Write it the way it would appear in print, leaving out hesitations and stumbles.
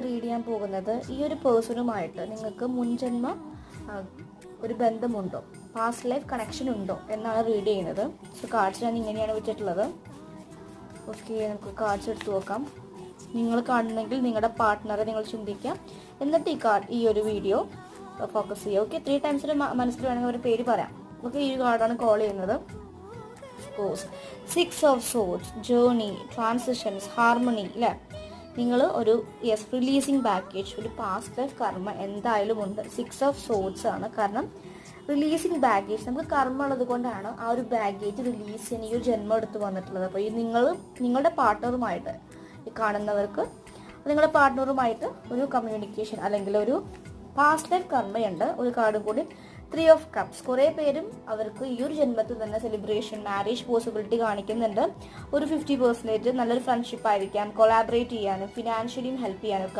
Read ചെയ്യാൻ പോകുന്നത് ഈ ഒരു പേഴ്സണുമായിട്ട് നിങ്ങൾക്ക് മുൻജന്മ ഒരു ബന്ധമുണ്ടോ, പാസ്റ്റ് ലൈഫ് കണക്ഷൻ ഉണ്ടോ എന്നാണ് റീഡ് ചെയ്യുന്നത്. സോ കാർഡ്സ് ഞാൻ ഇങ്ങനെയാണ് വെച്ചിട്ടുള്ളത്. ഓക്കെ, നമുക്ക് കാർഡ്സ് എടുത്ത് നോക്കാം. നിങ്ങൾ കാണുന്നെങ്കിൽ നിങ്ങളുടെ പാർട്ട്ണറെ നിങ്ങൾ ചിന്തിക്കാം, എന്നിട്ട് ഈ ഒരു വീഡിയോ ഫോക്കസ് ചെയ്യുക. ഓക്കെ, 3 ടൈംസിന് മനസ്സിൽ വേണമെങ്കിൽ ഒരു പേര് പറയാം. ഓക്കെ, ഈ കാർഡാണ് കോൾ ചെയ്യുന്നത്. Course 6 of swords, journey, transitions, harmony അല്ലേ. നിങ്ങൾ ഒരു റിലീസിങ് ബാഗേജ്, ഒരു പാസ്റ്റ് ലൈഫ് കർമ്മ എന്തായാലും ഉണ്ട്. 6 ഓഫ് സോർഡ്സ് ആണ്. കാരണം റിലീസിങ് ബാഗേജ്, നമുക്ക് കർമ്മ ഉള്ളത് കൊണ്ടാണ് ആ ഒരു ബാഗേജ് റിലീസ് ചെയ്യാൻ ഈ ഒരു ജന്മം എടുത്ത് വന്നിട്ടുള്ളത്. അപ്പോൾ ഈ നിങ്ങളുടെ പാർട്ട്ണറുമായിട്ട്, ഈ കാണുന്നവർക്ക് നിങ്ങളുടെ പാർട്ട്ണറുമായിട്ട് ഒരു കമ്മ്യൂണിക്കേഷൻ അല്ലെങ്കിൽ ഒരു പാസ്റ്റ് ലൈഫ് കർമ്മയുണ്ട്. ഒരു കാർഡും കൂടി 3 ഓഫ് കപ്സ്. കുറേ പേരും അവർക്ക് ഈ ഒരു ജന്മത്തിൽ തന്നെ സെലിബ്രേഷൻ, മാരേജ് പോസിബിലിറ്റി കാണിക്കുന്നുണ്ട്. ഒരു 50% നല്ലൊരു ഫ്രണ്ട്ഷിപ്പ് ആയിരിക്കാം, കൊളാബറേറ്റ് ചെയ്യാനും ഫിനാൻഷ്യലിയും ഹെൽപ്പ് ചെയ്യാനും